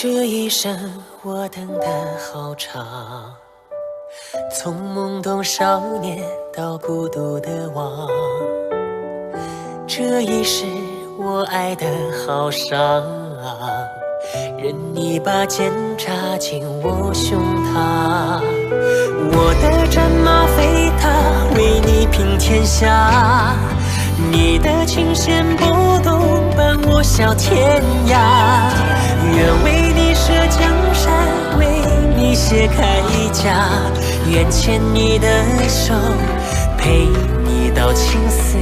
这一生我等得好长，从懵懂少年到孤独的王，这一世我爱得好伤，任你把剑插进我胸膛，我的战马飞踏，为你平天下，你的琴弦拨动，伴我笑天涯，愿为你舍江山，为你卸铠甲，愿牵你的手，陪你到青丝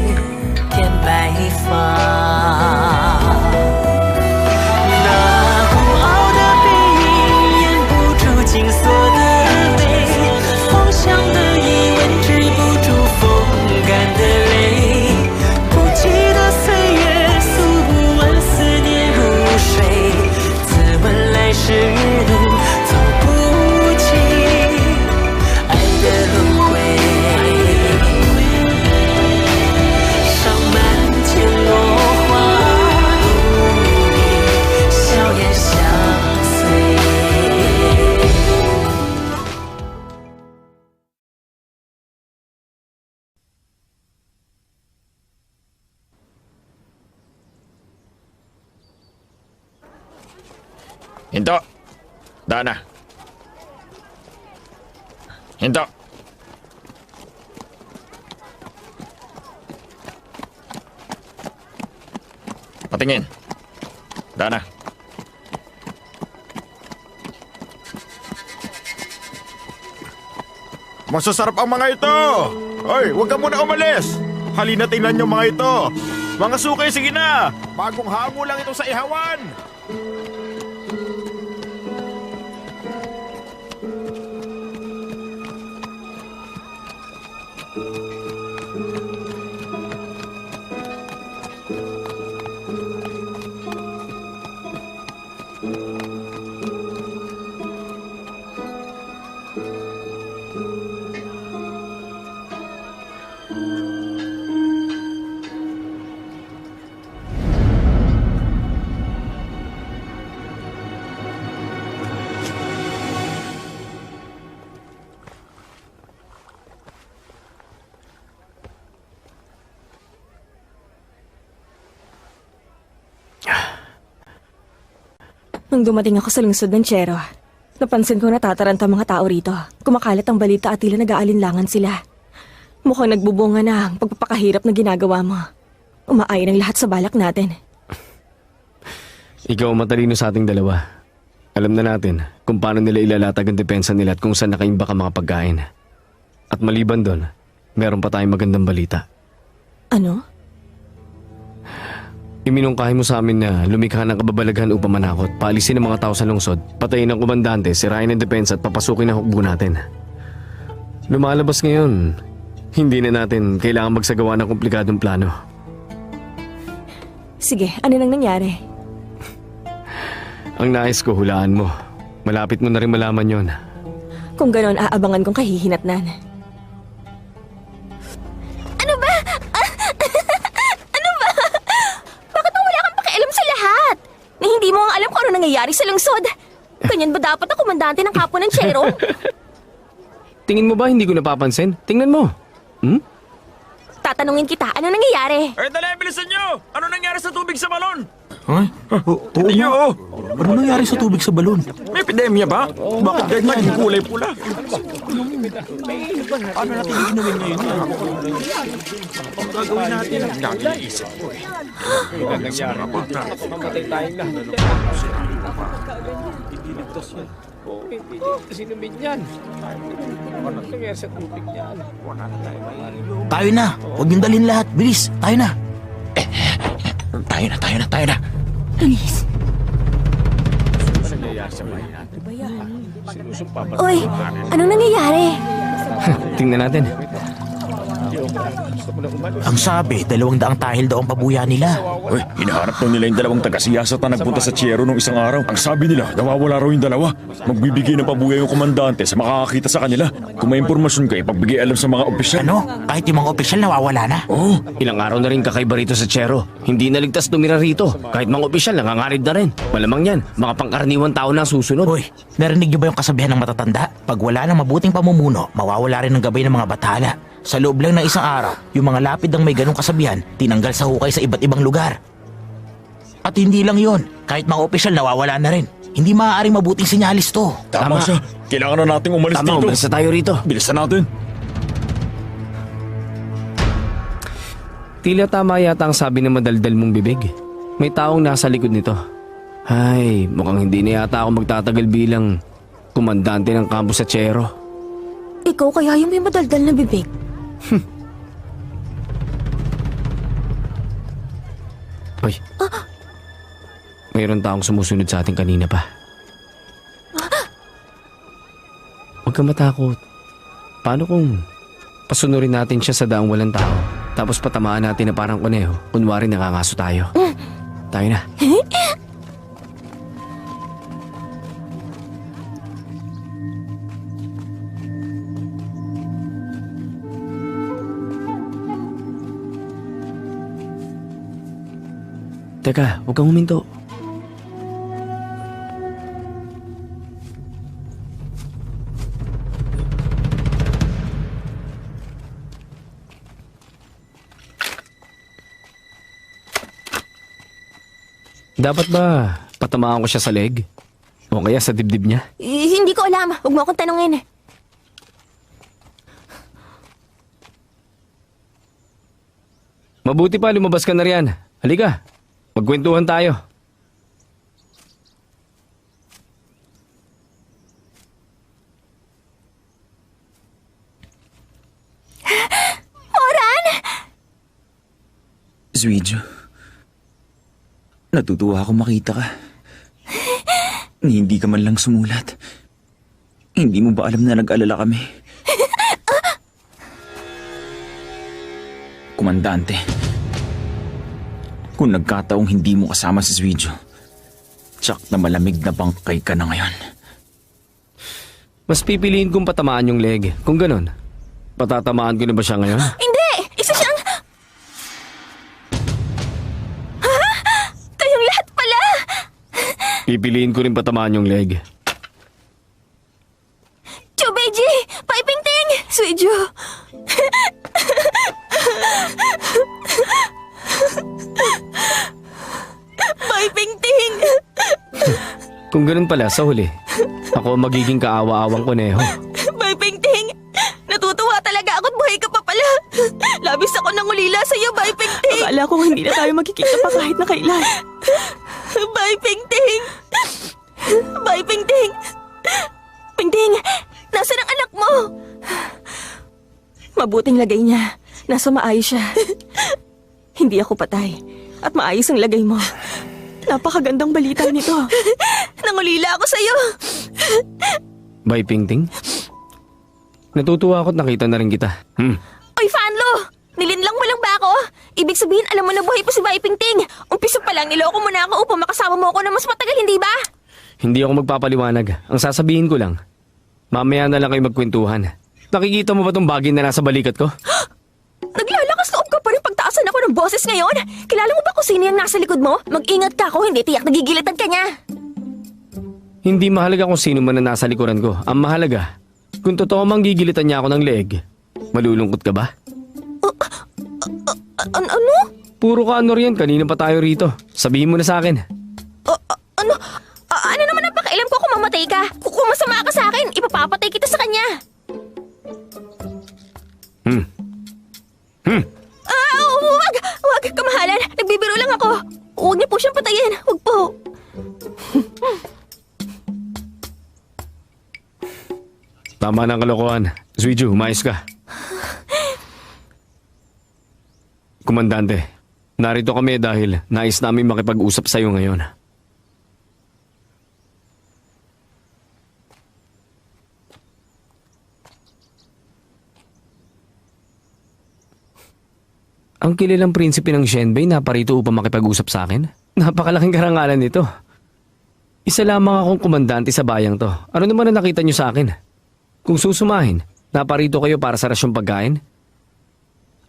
变白发。那孤傲的背影掩不住紧锁的泪，方向的疑问止不住风干的泪，不羁的岁月诉不完思念如水，自问来时路走不尽爱的轮回，上满天落花，与你笑颜相随。Hinto! Daan na! Hinto! Patingin! Daan na! Masasarap ang mga ito! Hoy, huwag ka muna umalis! Halina tingnan nyo mga ito! Mga sukay, sige na! Bagong hango lang ito sa ihawan! Nung dumating ako sa lungsod ng Chero, napansin ko natataranta mga tao rito. Kumakalat ang balita at tila nag-aalinlangan sila. Mukhang nagbubunga na ang pagpapakahirap na ginagawa mo. Umaayon ang lahat sa balak natin. Ikaw ang matalino sa ating dalawa. Alam na natin kung paano nila ilalatag ang depensa nila at kung saan nakaimbak ang mga pagkain. At maliban doon, meron pa tayong magandang balita. Ano? Iminungkahi mo sa amin na lumikha ng kababalaghan upang manakot, paalisin ang mga tao sa lungsod, patayin ang komandante, sirain ang depensa at papasukin ang hukbo natin. Lumalabas ngayon, hindi na natin kailangan magsagawa ng komplikadong plano. Sige, ano nang nangyari? Ang nais ko, hulaan mo. Malapit mo na rin malaman yon. Kung ganon, aabangan kong kahihinatnan. Ano ba? Ano ba? Bakit mo wala kang pakialam sa lahat? Na hindi mo nga alam kung ano nangyayari sa lungsod. Ganyan ba dapat ang komandante ng kapwa ng Chero? Tingin mo ba hindi ko napapansin? Tingnan mo. Tatanungin kita, ano nangyayari? Eh, dali, bilisan nyo! Ano nangyari sa tubig sa balon? Ay, oo nga. Ano nangyari sa tubig sa balon? May epidemya ba? Bakit ganyan yung kulay pula? Ano natin inumin ngayon? Ang gagawin natin? Nag-iisip ko eh. Nangyari pa. Mamatay tayong lahat. Ililigtas yan. Oo, hindi sinumin yan. Ano nangyari sa tubig yan? Tayo na! Huwag niyong dalhin lahat! Bilis! Tayo na! Tayo na! Bilis. Uy, anong nangyayari? Tingnan natin. Ang sabi, 200 tahil daw ang pabuya nila. Uy, hinaharap daw nila yung dalawang taga-siyasat na nagpunta sa Chero nung isang araw. Ang sabi nila, nawawala raw yung dalawa. Magbibigay ng pabuya yung komandante sa makakakita sa kanila. Kung may impormasyon ka, ipagbigay alam sa mga opisyal. Ano? Kahit yung mga opisyal nawawala na. Oo. Ilang araw na rin kakaiba rito sa Chero. Hindi naligtas tumira rito. Kahit mga opisyal, nangangarid na rin. Malamang yan, mga pangkaraniwang tao na ang susunod. Uy, narinig niyo ba yung kasabihan ng matatanda? Pag wala ng mabuting pamumuno, mawawala rin ng gabay ng mga bathala. Sa loob lang ng isang araw, yung mga lapid ng may ganong kasabihan, tinanggal sa hukay sa iba't ibang lugar. At hindi lang yon, kahit mga opisyal nawawala na rin. Hindi maaaring mabuting sinyalis to. Tama Tama. siya. Kailangan na nating umalis Tama, dito. umalis na tayo rito. Bilisan natin. Tila tama yata ang sabi ng madaldal mong bibig. May taong nasa likod nito. Ay, mukhang hindi na yata ako magtatagal bilang komandante ng kampo sa Chero. Ikaw kaya yung may madaldal na bibig? Ay. Mayroon taong sumusunod sa atin kanina pa. Huwag kang matakot. Paano kung pasunurin natin siya sa daang walang tao, tapos patamaan natin na parang kuneho, kunwari nangangaso tayo? Tayo na. Teka, huwag kang huminto. Dapat ba patamaan ko siya sa leg? O kaya sa dibdib niya? Hindi ko alam. Huwag mo akong tanungin. Mabuti pa, lumabas ka na riyan. Halika, magkwentuhan tayo. Moran! Zuijo, natutuwa ako makita ka. Hindi ka man lang sumulat. Hindi mo ba alam na nag-alala kami? Komandante, kung nagkataong hindi mo kasama si Zuijo, tsak na malamig na bangkay ka na ngayon. Mas pipiliin kong patamaan yung leg. Kung ganon, patatamaan ko na ba siya ngayon? Hindi! Isa siyang... Ha? Kayong lahat pala! Pipiliin ko rin patamaan yung leg. Chubeji! Piping Ting! Suijo! Piping Ting! Kung ganon pala, sa huli, ako ang magiging kaawa-awang kuneho. Piping Ting! Natutuwa talaga ako't buhay ka pa pala! Labis ako nang ulila sa'yo, Piping Ting! Akala ko hindi na tayo magkikita pa kahit na kailan. Piping Ting! Piping Ting! Pingting! Nasaan ang anak mo? Mabuting lagay niya. Nasa maayos siya. Hindi ako patay. At maayos ang lagay mo. Napakagandang balita nito. Nangulila ako sa'yo! Bye, Pingting. Natutuwa ako't nakita na rin kita. Oy, Fanlo! Nilinlang mo lang ba ako? Ibig sabihin, alam mo na buhay pa si Piping Ting. Umpisa pa lang, niloko mo na ako upang makasama mo ako na mas matagal, hindi ba? Hindi ako magpapaliwanag. Ang sasabihin ko lang, mamaya na lang kayo magkwentuhan. Nakikita mo ba tong bagay na nasa balikat ko? Naglalakas loob ka pa rin pagtaasan ako ng boses ngayon? Kilala mo ba kung sino yung nasa likod mo? Mag-ingat ka kung hindi tiyak nagigilitan ka niya. Hindi mahalaga kung sino man na nasa likuran ko. Ang mahalaga, kung totoo mang gigilitan niya ako ng leeg, malulungkot ka ba? Ano? Puro ka ano riyan, kanina pa tayo rito. Sabihin mo na sa akin. Ano? Ano naman ang pakialam ko kung mamatay ka? Kung masama ka sa akin, ipapapatay kita sa kanya. Wag, kamahalan. Nagbibiro lang ako. Huwag niyo po siyang patayin. Huwag po. Tama ng kalokohan. Zuiju, umayos ka. Komandante, narito kami dahil nais namin makipag-usap sa iyo ngayon. Ang kilalang prinsipe ng Shenbei naparito upang makipag-usap sa akin? Napakalaking karangalan nito. Isa lamang akong komandante sa bayang to. Ano naman ang nakita niyo sa akin? Kung susumahin, naparito kayo para sa rasyong pagkain?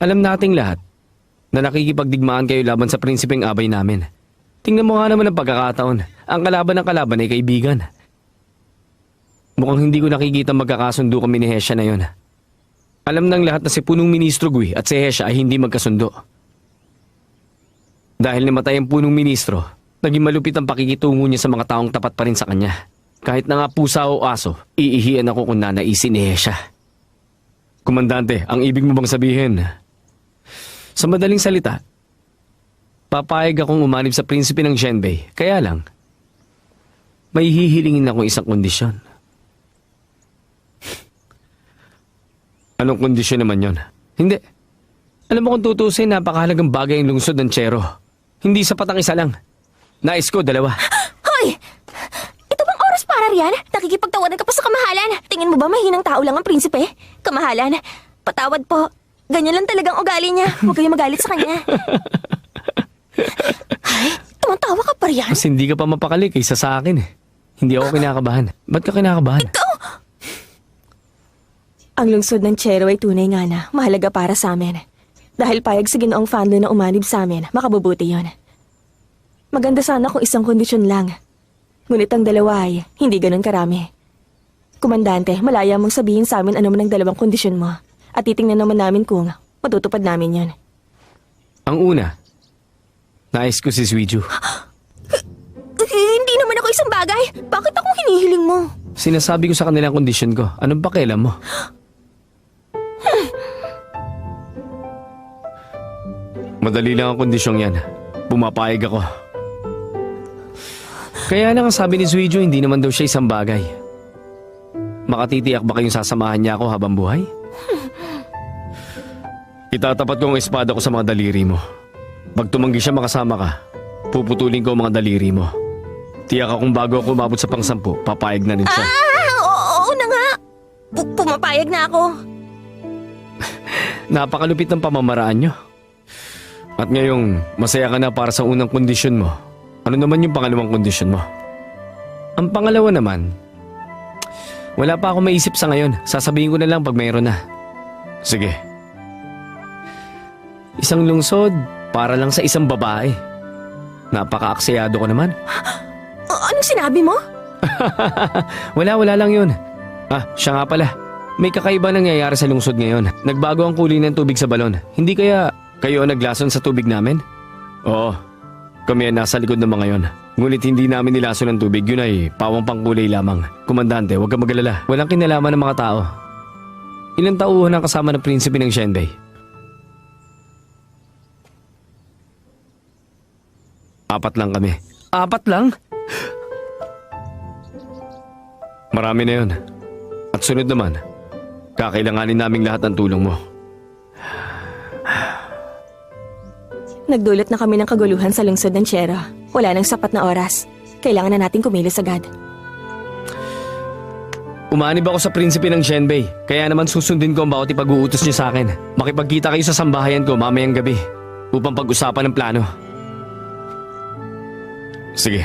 Alam nating lahat na nakikipagdigmaan kayo laban sa prinsipeng abay namin. Tingnan mo nga naman ang pagkakataon. Ang kalaban ng kalaban ay kaibigan. Mukhang hindi ko nakikita magkakasundo kami ni Hesha na yon. Alam ng lahat na si punong ministro Gui at si Hesha ay hindi magkasundo. Dahil namatay ang punong ministro, naging malupit ang pakikitungo niya sa mga taong tapat pa rin sa kanya. Kahit na nga pusa o aso, iihian ako kung nanaisin ni Hesha. Komandante, ang ibig mo bang sabihin? Sa madaling salita, papayag akong umanib sa prinsipe ng Shenbei. Kaya lang, may hihilingin akong isang kondisyon. Anong kondisyon naman yon? Hindi. Alam mo kung tutusin, napakahalagang bagay ang lungsod ng Chero. Hindi sapat ang isa lang. Nais ko, 2. Hoy! Ito bang oras para riyan? Nakikipagtawanan ka pa sa kamahalan. Tingin mo ba mahinang tao lang ang prinsipe? Kamahalan, patawad po. Ganyan lang talagang ugali niya. Huwag kayong magalit sa kanya. Ay, tumatawa ka pa riyan? Mas hindi ka pa mapakali kaysa sa akin. Hindi ako kinakabahan. Ba't ka kinakabahan? Ang lungsod ng Chero ay tunay nga na mahalaga para sa amin. Dahil payag sa Ginoong Fando na umanib sa amin, makabubuti yon. Maganda sana kung isang kondisyon lang. Ngunit ang 2 ay hindi ganun karami. Komandante, malaya mong sabihin sa amin ano man ang 2 kondisyon mo. At titingnan naman namin kung matutupad namin yon. Ang una, nais ko si Suiju. Hindi naman ako isang bagay. Bakit ako hinihiling mo? Sinasabi ko sa kanila ang kondisyon ko. Anong pakialam mo? Madali lang ang kondisyong yan. Pumapayag ako. Kaya lang ang sabi ni Suiju, hindi naman daw siya isang bagay. Makatitiyak ba kayong sasamahan niya ako habang buhay? Itatapat ko ang espada ko sa mga daliri mo. Pag tumanggi siya makasama ka, puputulin ko ang mga daliri mo. Tiyak akong bago ako umabot sa pang-10, papayag na rin siya. Oo na nga. Pumapayag na ako. Napakalupit ng pamamaraan nyo. At ngayong masaya ka na para sa unang kondisyon mo, ano naman yung pangalawang kondisyon mo? Ang pangalawa naman, wala pa ako maisip sa ngayon. Sasabihin ko na lang pag mayroon na. Sige. Isang lungsod para lang sa isang babae. Napaka-aksayado ko naman. Anong sinabi mo? Wala lang yun. Siya nga pala. May kakaiba nangyayari sa lungsod ngayon. Nagbago ang kulay ng tubig sa balon. Hindi kaya kayo ang naglason sa tubig namin? Oo. Kami ang nasa likod ng mga yon. Ngunit hindi namin nilason ng tubig. Yun ay pawang pangkulay lamang. Komandante, huwag kang magalala. Walang kinalaman ng mga tao. Ilang tauhan ang kasama ng prinsipe ng Shenbei? 4 lang kami. 4 lang? Marami na yun. At sunod naman, kakailanganin naming lahat ng tulong mo. Nagdulot na kami ng kaguluhan sa lungsod ng Chero. Wala nang sapat na oras. Kailangan na nating kumilos agad. Umanib ako sa prinsipe ng Shenbei, kaya naman susundin ko ang bawat ipag-uutos niyo sa akin. Makipagkita kayo sa sambahayan ko mamayang gabi upang pag-usapan ng plano. Sige.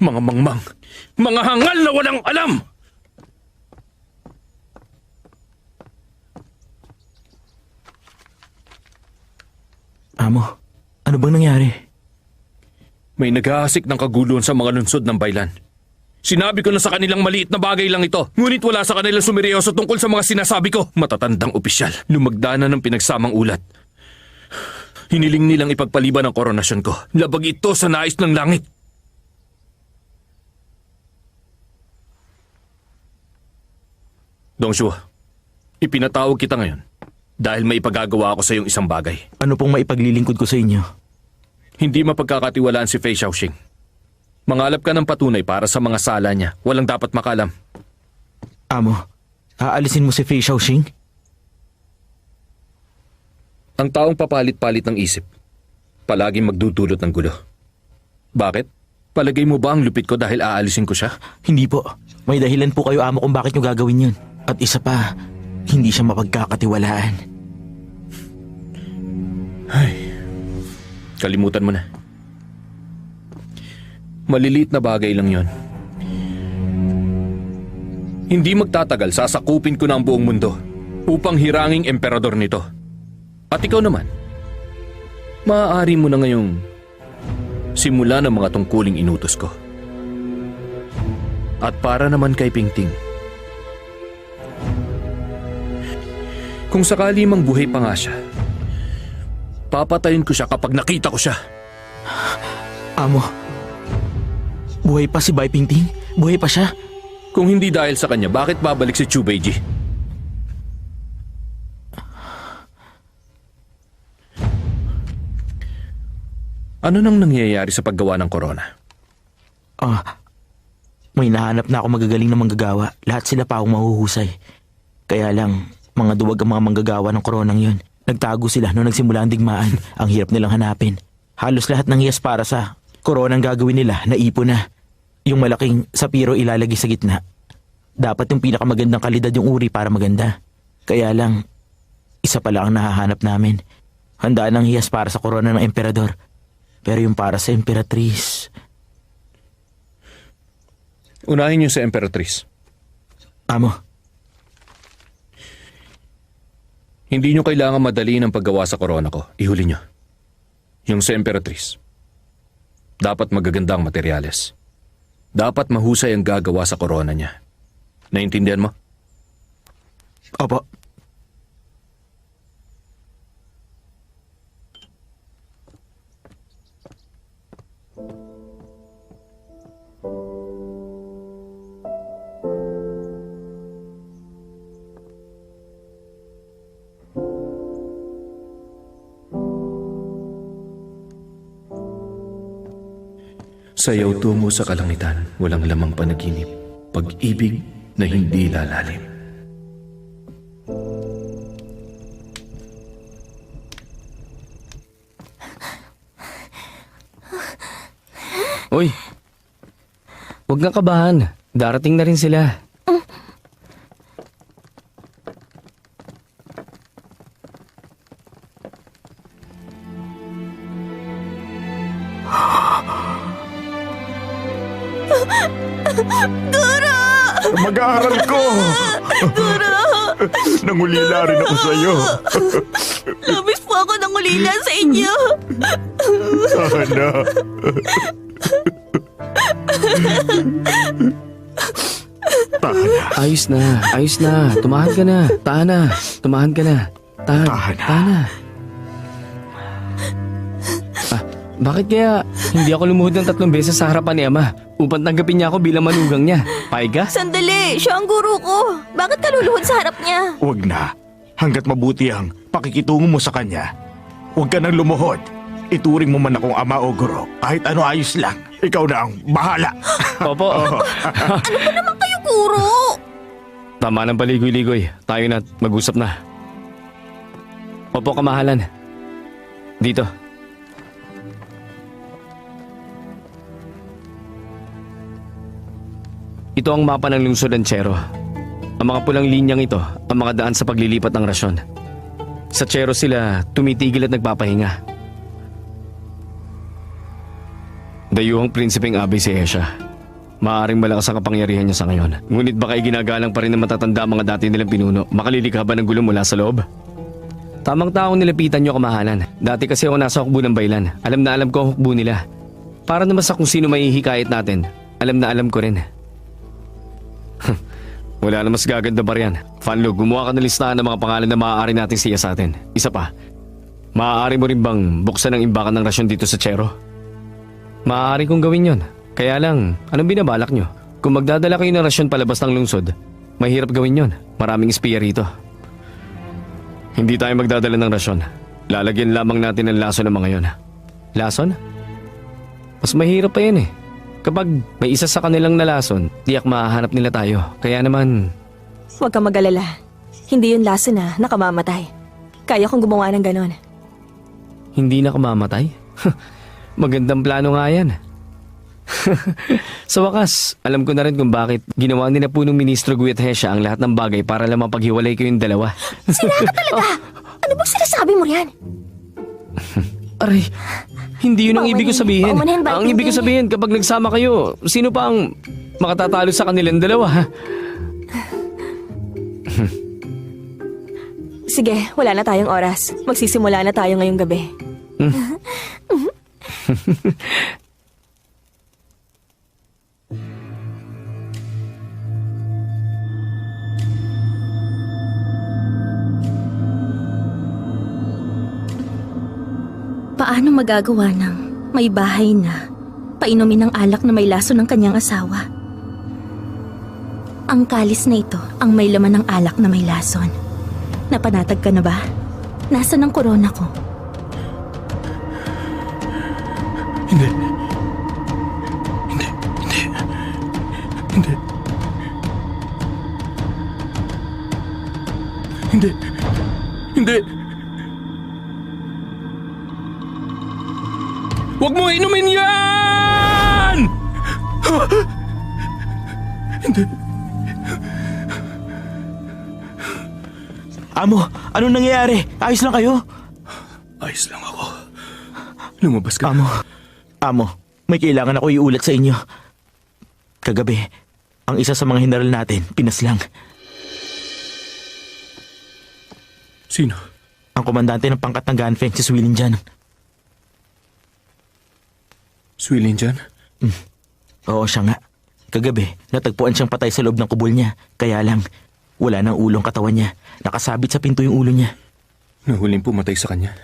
Mga mangmang, mga hangal na walang alam! Amo, ano bang nangyari? May naghahasik ng kaguluhan sa mga lungsod ng Baylan. Sinabi ko na sa kanilang maliit na bagay lang ito, ngunit wala sa kanila sumiryoso tungkol sa mga sinasabi ko. Matatandang opisyal, lumagdana ng pinagsamang ulat. Hiniling nilang ipagpaliban ang koronasyon ko. Labag ito sa nais ng langit. Dongshua, ipinatawag kita ngayon dahil may ipagagawa ako sa iyong isang bagay. Ano pong maipaglilingkod ko sa inyo? Hindi mapagkakatiwalaan si Fei Xiaoxing. Mangalap ka ng patunay para sa mga sala niya. Walang dapat makalam. Amo, aalisin mo si Fei Xiaoxing? Ang taong papalit-palit ng isip, palaging magdudulot ng gulo. Bakit? Palagay mo ba ang lupit ko dahil aalisin ko siya? Hindi po. May dahilan po kayo, amo, kung bakit nyo gagawin yun. At isa pa, hindi siya mapagkakatiwalaan. Kalimutan mo na. Maliliit na bagay lang yon. Hindi magtatagal, sasakupin ko na ang buong mundo upang hiranging emperador nito. At ikaw naman, maaari mo na ngayong simula ng mga tungkuling inutos ko. At para naman kay Pingting, kung sakali mang buhay pa nga siya, papatayin ko siya kapag nakita ko siya. Amo, buhay pa si Bai Pingting? Buhay pa siya? Kung hindi dahil sa kanya, bakit babalik si Chu Beiji? Ano nang nangyayari sa paggawa ng korona? May nahanap na ako magagaling na manggagawa. Lahat sila pa akong mahuhusay. Kaya lang, mga duwag ang mga manggagawa ng koronang yun. Nagtago sila nung nagsimula ang digmaan. Ang hirap nilang hanapin. Halos lahat ng hiyas para sa koronang gagawin nila, naipon na. Yung malaking sapiro ilalagay sa gitna. Dapat yung pinakamagandang kalidad yung uri para maganda. Kaya lang, isa pala ang nahahanap namin. Handaan ng hiyas para sa korona ng emperador. Pero yung para sa emperatrice... Unahin niyo sa Emperatrice. Amo, Hindi niyo kailangan madali ng paggawa sa korona ko. Ihuli niyo. Yung sa Emperatrice. Dapat magagandang materyales. Dapat mahusay ang gagawa sa korona niya. Naintindihan mo? opo. Sayaw tungo sa kalangitan, walang lamang panaginip. Pag-ibig na hindi lalalim. Uy! Huwag nga kabahan. Darating na rin sila. Mag-aaral ko! Nangulila rin ako sa'yo. Labis po ako ng ulila sa inyo. Ana. Ayos na. Tumahan ka na. Tumahan ka na. Tahan. Bakit kaya hindi ako lumuhod ng 3 beses sa harapan ni Ama upang tanggapin niya ako bilang manugang niya? Payag ka? Sandali, siya ang guro ko. Bakit ka luluhod sa harap niya? Huwag na. Hanggat mabuti ang pakikitungo mo sa kanya, huwag ka nang lumuhod. Ituring mo man akong ama o guro. Kahit ano, ayos lang. Ikaw na ang bahala. Opo. Ano ba naman kayo, guro? Tama ng paligoy-ligoy. Tayo na at mag-usap na. Opo, kamahalan. Dito. Ito ang mapa ng lungsod ng Chero. Ang mga pulang linyang ito ang mga daan sa paglilipat ng rasyon. Sa Chero sila tumitigil at nagpapahinga. Dayuhang prinsipeng Abe si Esha. Maaaring malakas ang kapangyarihan niya sa ngayon. Ngunit baka iginagalang pa rin ng matatanda ang mga dati nilang pinuno. Makalilikha ba ng gulo mula sa loob? Tamang taong nilapitan niyo, kamahalan. Dati kasi ako nasa hukbo ng baylan. Alam na alam ko ang hukbo nila. Para naman sa kung sino may hikayat natin, alam na alam ko rin. Wala na mas gaganda pa riyan. Fanlo, gumawa ka ng listahan ng mga pangalan na maaari nating siya sa atin. Isa pa, maaari mo rin bang buksan ang imbakan ng rasyon dito sa Chero? Maaari kong gawin yon. Kaya lang, anong binabalak nyo? Kung magdadala kayo ng rasyon palabas ng lungsod, mahirap gawin yon. Maraming espiya rito. Hindi tayo magdadala ng rasyon. Lalagyan lamang natin ng lason ng mga yon. Lason? Mas mahirap pa yan eh. Kapag may isa sa kanilang nalason, tiyak mahahanap nila tayo. Kaya naman... Huwag kang mag-alala. Hindi yun lason na nakamamatay. Kaya kong gumawa ng ganon. Hindi na kamamatay? Magandang plano nga yan. Sa wakas, alam ko na rin kung bakit ginawa ni na punong Ministro Guhit Hesha ang lahat ng bagay para lang mapaghiwalay kayong dalawa. Sira ka talaga! Ano bang sinasabi mo riyan? Aray, hindi yun ang ibig ko sabihin. Paumanhin ba? Ang ibig ko sabihin, kapag nagsama kayo, sino pa ang makatatalo sa kanilang dalawa, ha? Sige, wala na tayong oras. Magsisimula na tayo ngayong gabi. Paano magagawa ng may bahay na painumin ng alak na may laso ng kanyang asawa? Ang kalis na ito ang may laman ng alak na may lason. Napanatag ka na ba? Nasaan ang korona ko? Hindi. Huwag mo inumin yan! Amo, anong nangyayari? Ayos lang kayo? Ayos lang ako. Lumabas ka. Amo, may kailangan ako iulat sa inyo. Kagabi, ang isa sa mga general natin, pinaslang. Sino? Ang komandante ng pangkat ng Ganfeng, si Swilin dyan. Swilin dyan? Oo, siya nga. Kagabi, natagpuan siyang patay sa loob ng kubol niya. Kaya lang, wala nang ulong katawan niya. Nakasabit sa pinto yung ulo niya. Nahuling pumatay sa kanya.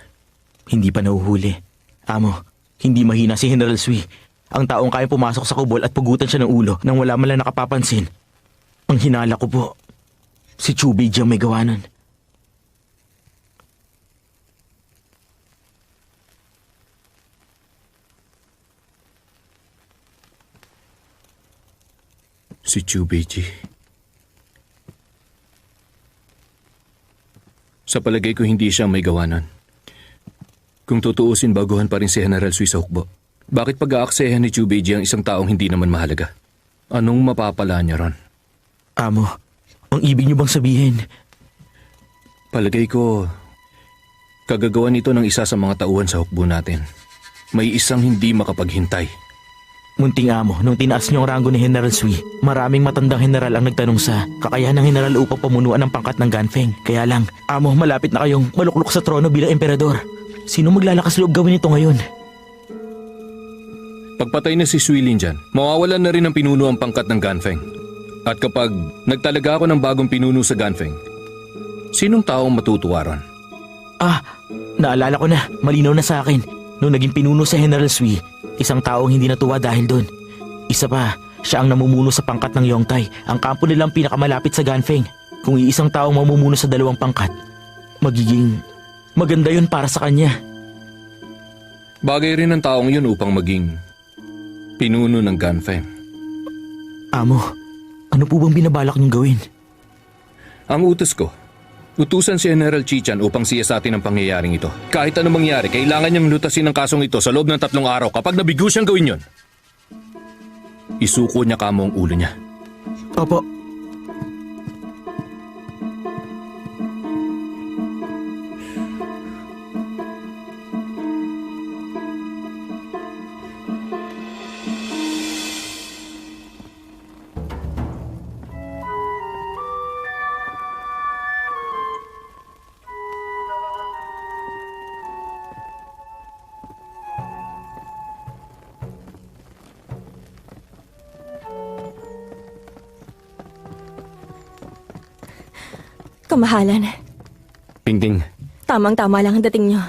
Hindi pa nahuhuli. Amo, hindi mahina si General Sui. Ang taong kaya pumasok sa kubol at pugutan siya ng ulo nang wala man lang nakapapansin. Ang hinala ko po, si Chubiji ang may gawa nun. Si Chubiji. Sa palagay ko hindi siya may gawa nun. Kung tutuusin, baguhan pa rin si General Sui sa hukbo. Bakit pag-aaksehan ni Chubiji ang isang taong hindi naman mahalaga? Anong mapapala niya ron? Amo, ang ibig niyo bang sabihin? Palagay ko, kagagawa nito ng isa sa mga tauhan sa hukbo natin. May isang hindi makapaghintay. Munting amo, nung tinaas niyo ang rango ni General Sui, maraming matandang general ang nagtanong sa kakayahan ng general upang pamunuan ang pangkat ng Ganfeng. Kaya lang, amo, malapit na kayong maluklok sa trono bilang emperador. Sino maglalakas loob gawin ito ngayon? Pagpatay na si Swilin dyan, mawawalan na rin ang pinuno ang pangkat ng Ganfeng. At kapag nagtalaga ako ng bagong pinuno sa Ganfeng, sinong taong matutuwa ron? Naalala ko na, malinaw na sa akin. Nung naging pinuno sa General Sui, isang taong hindi natuwa dahil doon. Isa pa, siya ang namumuno sa pangkat ng Yongtai, ang kampo nilang pinakamalapit sa Ganfeng. Kung iisang taong mamumuno sa dalawang pangkat, magiging maganda yun para sa kanya. Bagay rin ang taong yun upang maging pinuno ng Ganfeng. Amo, ano po bang binabalak niyong gawin? Ang utos ko, utusan si General Chichan upang siyasatin ang pangyayaring ito. Kahit anong mangyari, kailangan niyang lutasin ang kasong ito sa loob ng 3 araw. Kapag nabigo siyang gawin yon, isuko niya kamo ang ulo niya. Opo. Kamahalan, Pingting, tamang-tama lang ang dating nyo.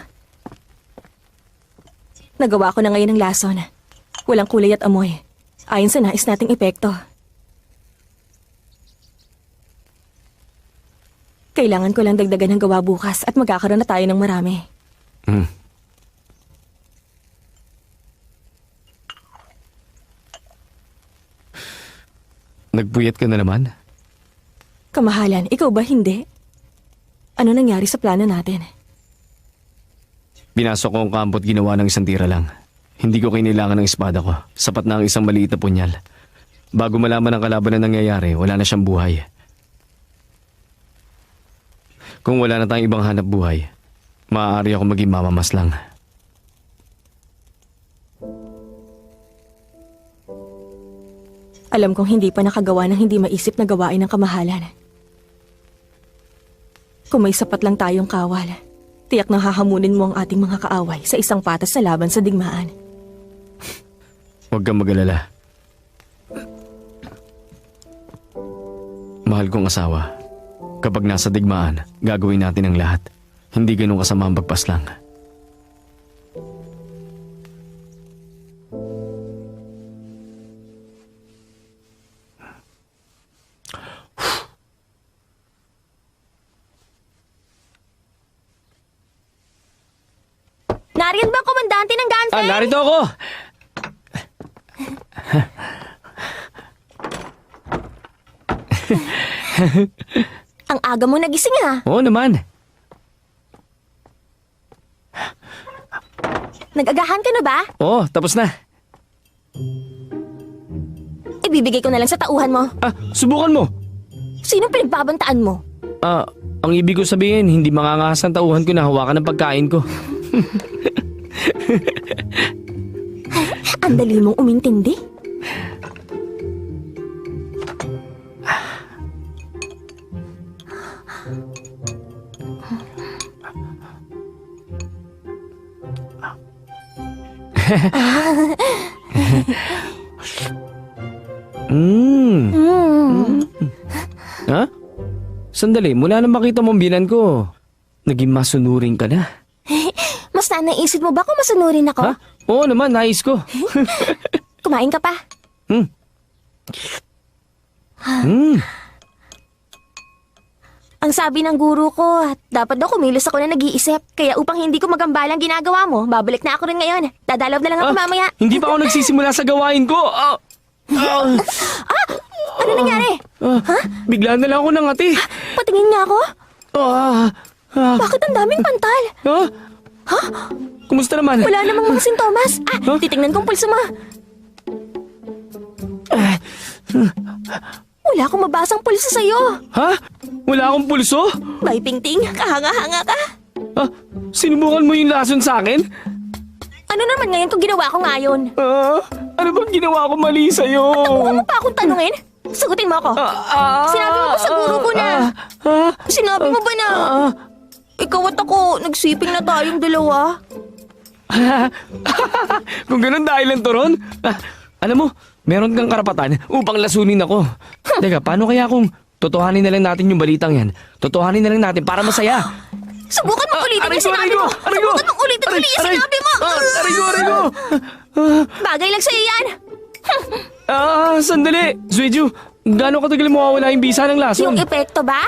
Nagawa ko na ngayon ng lason. Walang kulay at amoy. Ayon sa nais nating epekto. Kailangan ko lang dagdagan ng gawa bukas at magkakaroon na tayo ng marami. nagpuyat ka na naman? Kamahalan, ikaw ba hindi? Ano nangyari sa plano natin? Pinasok ko ang kampo at ginawa ng isang tira lang. Hindi ko kailangan ng espada ko. Sapat na ang isang maliit na punyal. Bago malaman ang kalaban na nangyayari, wala na siyang buhay. Kung wala na tayong ibang hanap buhay, maaari ako maging mamamaslang. Alam kong hindi pa nakagawa ng hindi maisip na gawain ng kamahalan. Kung may sapat lang tayong kawal, tiyak na hahamunin mo ang ating mga kaaway sa isang patas na laban sa digmaan. Huwag kang mag-alala. Mahal kong asawa, kapag nasa digmaan, gagawin natin ang lahat. Hindi ganun kasama ang pagpaslang. Nariyan ba ang komandante ng Ganfe? Narito ako! Ang aga mo nagising ah. Oo naman. Nag-agahan ka na ba? Oo, tapos na. Ibibigay ko na lang sa tauhan mo. Subukan mo. Sinong pinagbabantaan mo? Ang ibig ko sabihin, hindi mangangahas ang tauhan ko na hawakan ng pagkain ko. Ang dali mong umintindi. Ha? Sandali, mula na makita mong binan ko, naging masunuring ka na. Mas naisip mo ba kung masunurin ako? Ha? Oo naman, nais ko. Kumain ka pa? Ang sabi ng guru ko, dapat daw kumilos ako na nag-iisip. Kaya upang hindi ko magambalang ginagawa mo, babalik na ako rin ngayon. Dadalaw na lang ako mamaya. Hindi pa ako nagsisimula sa gawain ko. Ano nangyari? Bigla na lang ako nangati. Patingin nga ako? Ah, Bakit ang daming pantal? Kumusta naman? Wala namang mga sintomas. Titingnan kong pulso mo. Wala akong mabasang pulso sa'yo. Ha? Wala akong pulso? Bay Pingting, kahanga-hanga ka. Sinubukan mo yung lason sa akin? Ano naman ngayon kung ginawa ko ngayon? Ano bang ginawa ko mali sa'yo? Nakuha mo pa akong tanungin? Sagutin mo ako. Sinabi mo ba sa guru ko na? Sinabi mo ba na? Ikaw at ako, nagsiping na tayong dalawa. Kung ganun dahil lang to ron? Alam mo, meron kang karapatan upang lasunin ako. Teka, paano kaya kung totohanin na lang natin yung balitang yan? Totohanin na lang natin para masaya. Subukan mo ulitin yung sinabi mo. Subukan mo ulitin ulit yung sinabi mo. Aray ko. Bagay lang sa'yo yan. Sandali. Sueju, gaano katagal mawawala yung bisa ng lason? Yung epekto ba?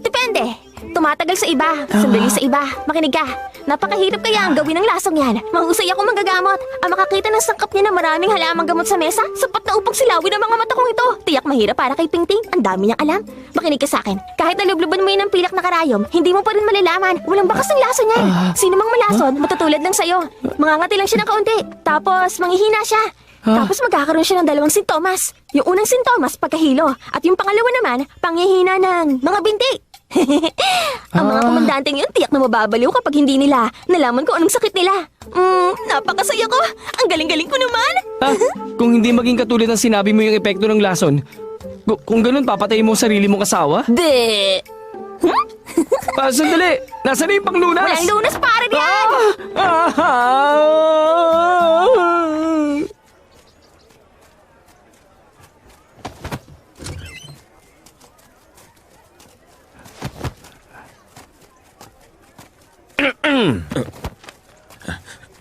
Depende. Tumatagal sa iba, sandali sa iba. Makinig ka. Napakahirap kaya ang gawin ng lasong yan. Mahusay ako manggagamot. Ang makakita ng sangkap niya na maraming halamang gamot sa mesa, sapat na upang silawin ang mga mata kong ito. Tiyak mahirap para kay Pingting. Ang dami niyang alam. Makinig ka sa akin. Kahit nalubluban mo yun ng pilak na karayom, hindi mo pa rin malalaman. Walang bakas ng lason niyan. Sino mang malason, matutulad lang sa'yo. Mangangati lang siya ng kaunti. Tapos, manghihina siya. Tapos magkakaroon siya ng dalawang sintomas. Yung unang sintomas, pagkahilo. At yung pangalawa naman, panghihina ng mga binti. Ang mga komandanteng yun, tiyak na mababaliw kapag hindi nila nalaman ko anong sakit nila. Napakasaya ko. Ang galing-galing ko naman. Kung hindi maging katulad ng sinabi mo yung epekto ng lason, kung ganun, papatayin mo ang sarili mong asawa? De! Sandali! Nasaan na yung panglunas? Walang lunas para diyan!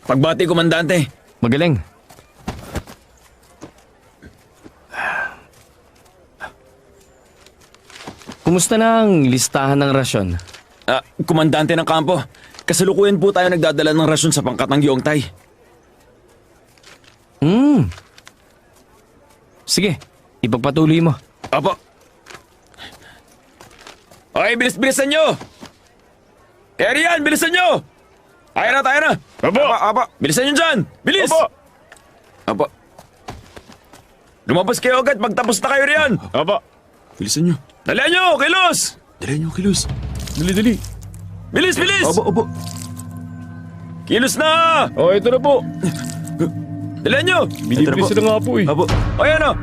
Pagbati, komandante. Magaling. Kumusta na ang listahan ng rasyon? Komandante ng kampo, kasalukuyan po tayo nagdadala ng rasyon sa pangkat ng Yongtay. Sige, ipagpatuloy mo. Apo. Okay, bilis-bilisan nyo! Arian, bilisan nyo! Tayo na! Apo! Apa. Bilisan nyo dyan! Bilis! Apo. Apa. Lumabas kayo agad pagtapos na kayo riyan! Apa. Bilisan nyo. Dalihan nyo! Kilos! Dali nyo, kilos. Dali! Bilis! Opo. Kilos na! Oh, ito na po. Dalihan nyo! Binibilis na nga po eh. Opo. O yan o!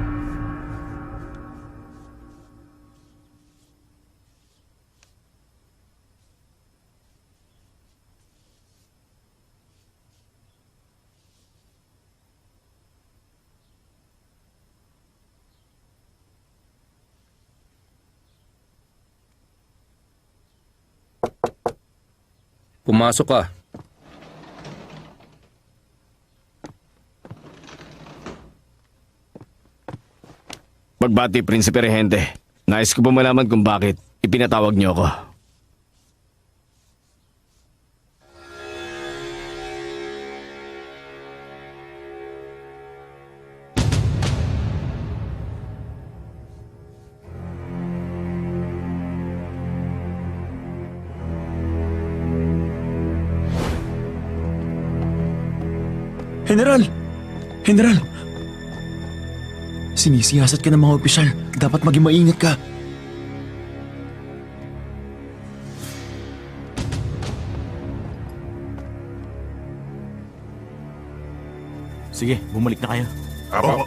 Pumasok ka. Magbati, Prinsipe Regente. Nais ko po malaman kung bakit ipinatawag niyo ako. General! Sinisiyasat ka ng mga opisyal. Dapat maging maingat ka. Sige, bumalik na kayo. Apo!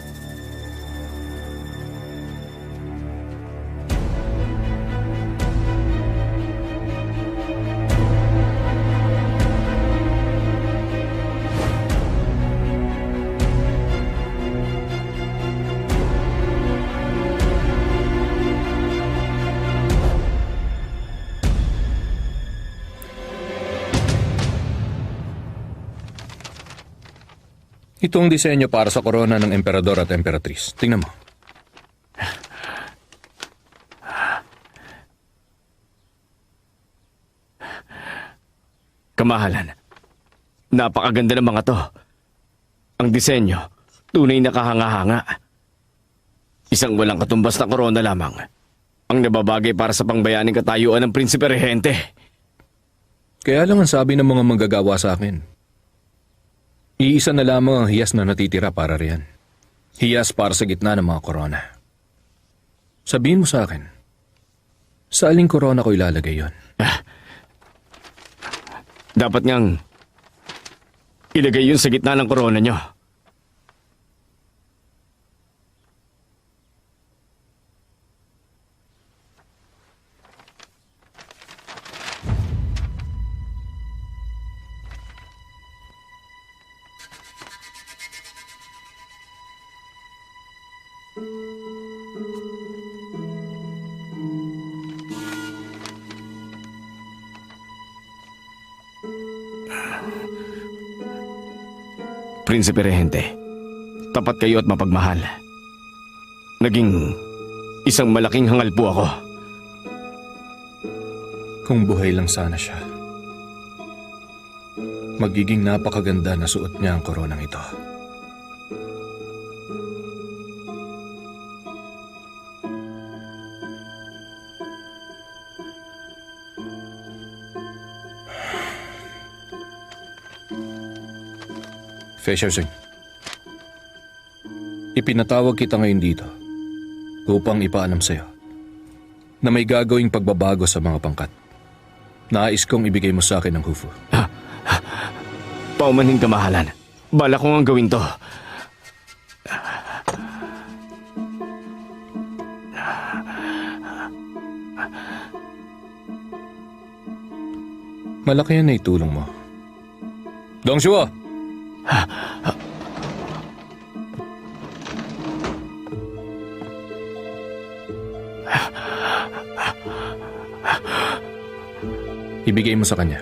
Ito ang disenyo para sa korona ng emperador at emperatriz. Tingnan mo. Kamahalan. Napakaganda ng mga to. Ang disenyo, tunay na kahanga-hanga. Isang walang katumbas na korona lamang. Ang nababagay para sa pangbayaning katayuan ng Prinsipe Regente. Kaya lang ang sabi ng mga manggagawa sa akin. Iisa na lamang ang hiyas na natitira para riyan. Hiyas para sa gitna ng mga korona. Sabihin mo sa akin, sa aling korona ko ilalagay yon? Dapat niyang ilagay yun sa gitna ng korona niyo. Prinsipe Regente, tapat kayo at mapagmahal. Naging isang malaking hangal po ako. Kung buhay lang sana siya, magiging napakaganda na suot niya ang koronang ito. Fei Xiaoxing, ipinatawag kita ngayon dito upang ipaalam sa'yo na may gagawing pagbabago sa mga pangkat. Nais kong ibigay mo sa akin ang hufu. Paumanhin kamahalan. Bala kong ang gawin to. Malaki yan na itulong mo. Dong Shua! Ibigay mo sa kanya.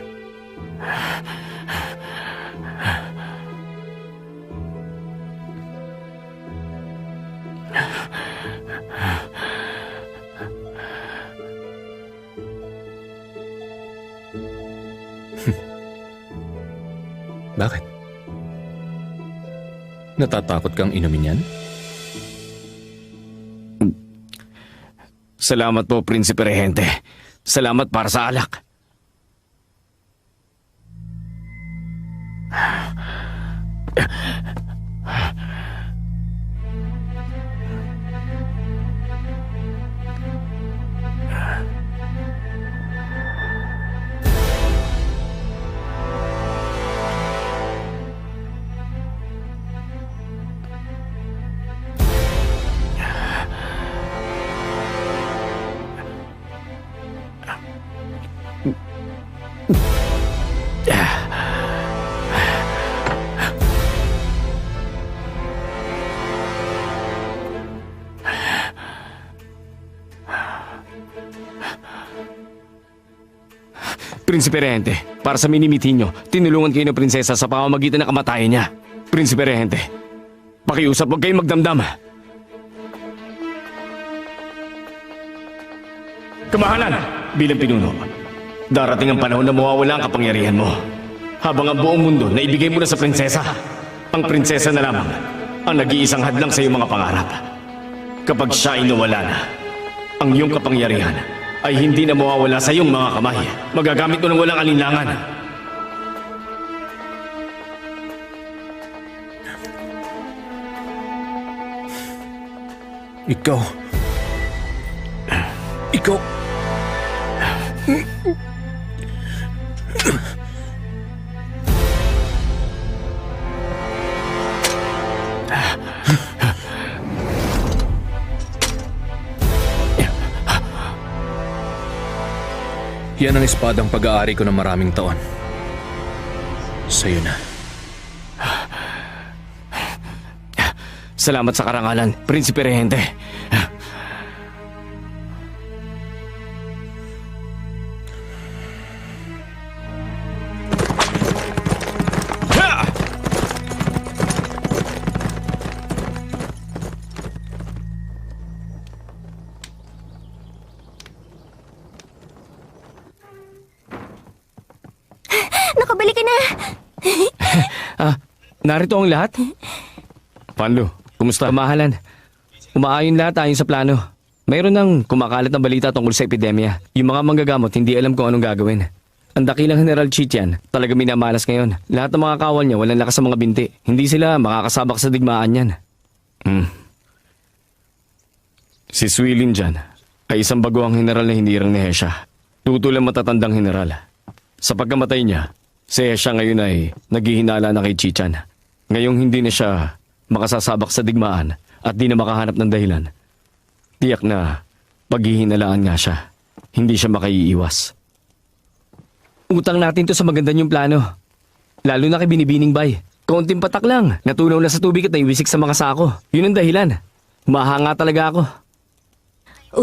Bakit? Natatakot kang inumin yan? Salamat po, Prinsipe Regente. Salamat para sa alak. Prinsipe Rehente, para sa minimitin nyo, tinulungan kayo ng prinsesa sa pamamagitan ng kamatayan niya. Prinsipe Rehente, pakiusap, huwag kayong magdamdam. Kamahalan, bilang pinuno, darating ang panahon na mawawala ang kapangyarihan mo. Habang ang buong mundo na ibigay mo na sa prinsesa, ang prinsesa na lamang ang nag-iisang hadlang sa iyong mga pangarap. Kapag siya ay nawala na, ang iyong kapangyarihan ay hindi na mawawala sa iyong mga kamay. Magagamit mo ng walang alinlangan. Ikaw... Yan ang espadang pag-aari ko ng maraming taon. Sa'yo na. Salamat sa karangalan, Prinsipe Rehente. Nakabalik ka na! Narito ang lahat? Panlo, kumusta? Kamahalan, umaayon lahat ayon sa plano. Mayroon nang kumakalat na balita tungkol sa epidemya. Yung mga manggagamot hindi alam kung anong gagawin. Ang dakilang General Chichian talaga minamalas ngayon. Lahat ng mga kawal niya walang lakas sa mga binti. Hindi sila makakasabak sa digmaan yan. Si Swilin dyan ay isang baguhang general na hinirang ni Hesha. Tutulang matatandang general. Sa pagkamatay niya, si Hesha ngayon ay naghihinala na kay Chichan. Ngayong hindi na siya makasasabak sa digmaan at di na makahanap ng dahilan. Tiyak na paghihinalaan nga siya. Hindi siya makaiiwas. Utang natin to sa maganda niyong plano. Lalo na kay Binibining Bay. Kaunting patak lang. Natunaw na sa tubig at naiwisik sa mga sako. Yun ang dahilan. Mahanga talaga ako.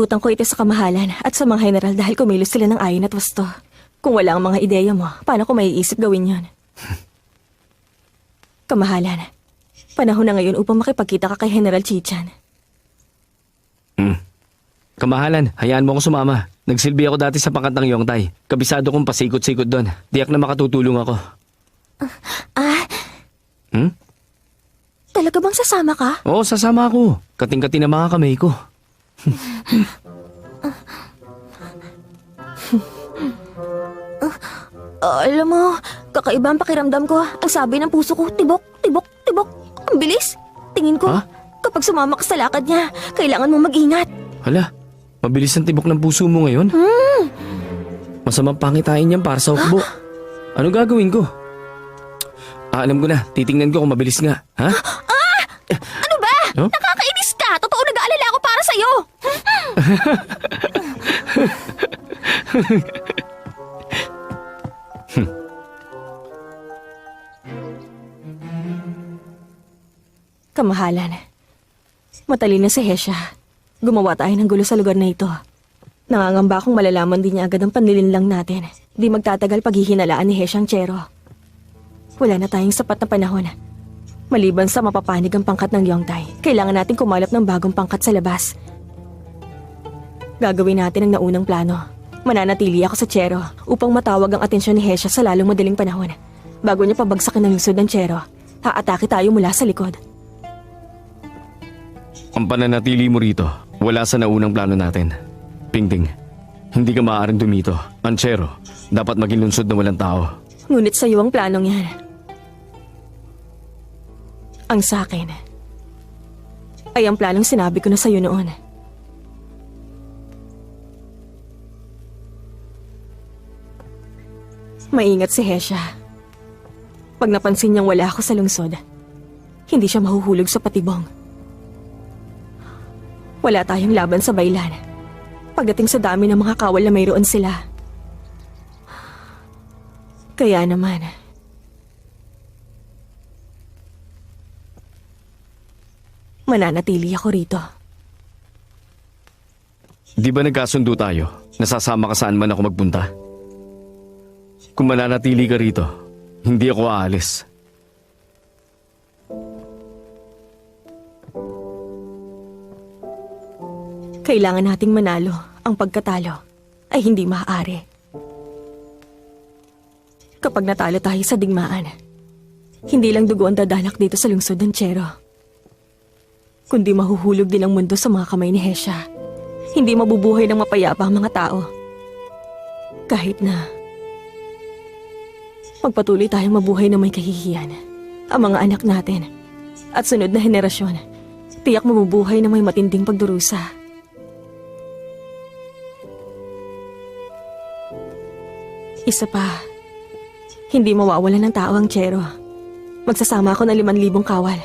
Utang ko ito sa kamahalan at sa mga general dahil kumilos sila ng ayon at wasto. Kung wala ang mga ideya mo, paano ko maiisip gawin yon? Kamahalan, panahon na ngayon upang makipagkita ka kay General Chichan. Kamahalan, hayaan mo ako sumama. Nagsilbi ako dati sa pangkat ng Yongtay. Kabisado kong pasikot-sikot doon. Tiyak na makatutulong ako. Talaga bang sasama ka? Oo, sasama ako. Kating-kati na mga kamay ko. Alam mo, kakaiba ang pakiramdam ko. Ang sabi ng puso ko, tibok, tibok, tibok. Ang bilis. Tingin ko, kapag sumama ka sa lakad niya, kailangan mong mag-ingat. Hala, mabilis ang tibok ng puso mo ngayon? Masamang pangitain niyan para sa hukbo. Ano gagawin ko? Alam ko na, titingnan ko kung mabilis nga. Ha? Ano ba? Nakakainis ka. Totoo nag-aalala ako para sa'yo. Kamahalan, matalino si Hesha. Gumawa tayo ng gulo sa lugar na ito. Nangangamba akong malalaman din niya agad ang panlilinlang natin. Di magtatagal paghihinalaan ni Hesha ang Chero. Wala na tayong sapat na panahon. Maliban sa mapapanig ang pangkat ng Yongtay, kailangan natin kumalap ng bagong pangkat sa labas. Gagawin natin ang naunang plano. Mananatili ako sa Chero upang matawag ang atensyon ni Hesha sa lalong madaling panahon. Bago niya pabagsakin ng lungsod ng Chero, haatake tayo mula sa likod. Ang pananatili mo rito, wala sa naunang plano natin. Pingting, hindi ka maaaring dumito. Ang Chero, dapat maging lungsod na walang tao. Ngunit sa iyo ang planong yan. Ang sa akin ay ang planong sinabi ko na sa iyo noon. Maingat si Hesha. Pag napansin niyang wala ako sa lungsod, hindi siya mahuhulog sa patibong. Wala tayong laban sa baylan. Pagdating sa dami ng mga kawal na mayroon sila. Kaya naman, mananatili ako rito. Di ba nagkasundo tayo? Nasasama ka saan man ako magpunta? Kung mananatili ka rito, hindi ako aalis. Kailangan nating manalo. Ang pagkatalo ay hindi maaari. Kapag natalo tayo sa digmaan, hindi lang dugo ang dadanak dito sa lungsod ng Chero, kundi mahuhulog din ang mundo sa mga kamay ni Hesha. Hindi mabubuhay ng mapayapa ang mga tao. Kahit na magpatuloy tayong mabuhay na may kahihiyan, ang mga anak natin at sunod na henerasyon, tiyak mabubuhay na may matinding pagdurusa. Isa pa, hindi mawawala ng tao ang Chero. Magsasama ako ng 5,000 kawal.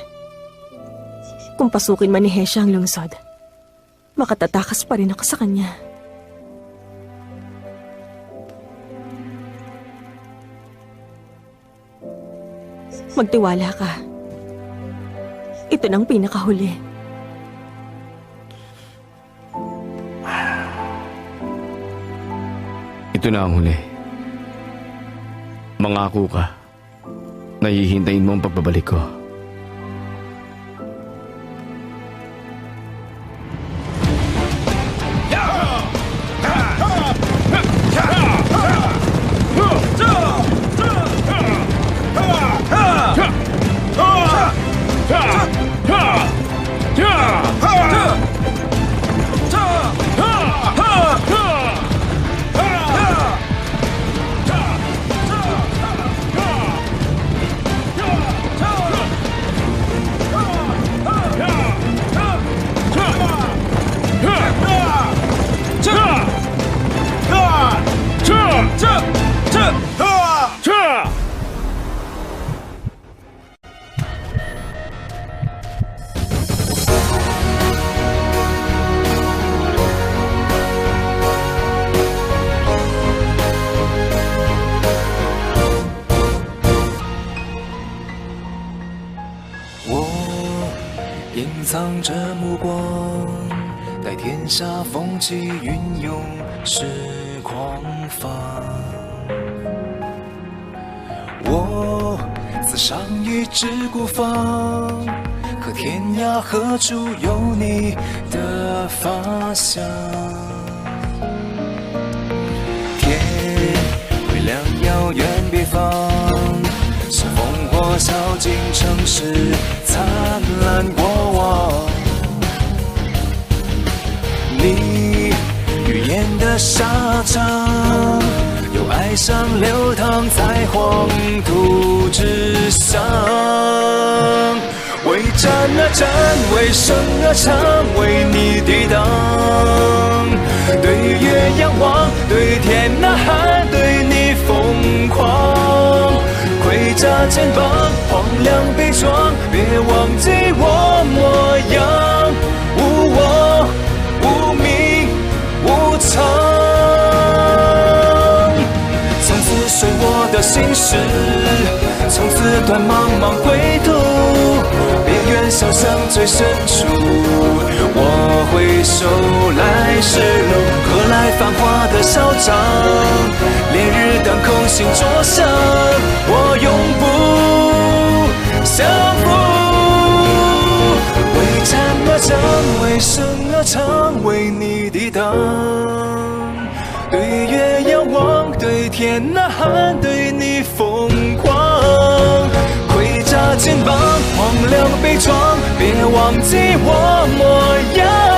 Kung pasukin man ni Hesha ang lungsod, makatatakas pa rin ako sa kanya. Magtiwala ka. Ito nang pinakahuli. Ito na ang huli. Mangako ka na hihintayin mo ang pagbabalik ko.藏着目光，待天下风起云涌时狂放。我自上一支孤芳，可天涯何处有你的发香？天会亮遥远北方，是烽火烧尽城市灿烂过往。你语言的沙场，有爱上流淌在黄土之上。为战而战，为生而唱，为你抵挡。对月仰望，对天呐喊，对你疯狂。盔甲肩膀，荒凉悲壮，别忘记我模样。无我，无名，无常。从此随我的心事，从此断茫茫归途。别愿潇湘最深处，我回首来时路，何来繁华的嚣张？烈日当空，心灼伤，我永不降服。为战而战，为生而唱，为你抵挡。对月仰望，对天呐喊，对你疯狂。盔甲肩膀，荒凉悲壮，别忘记我模样。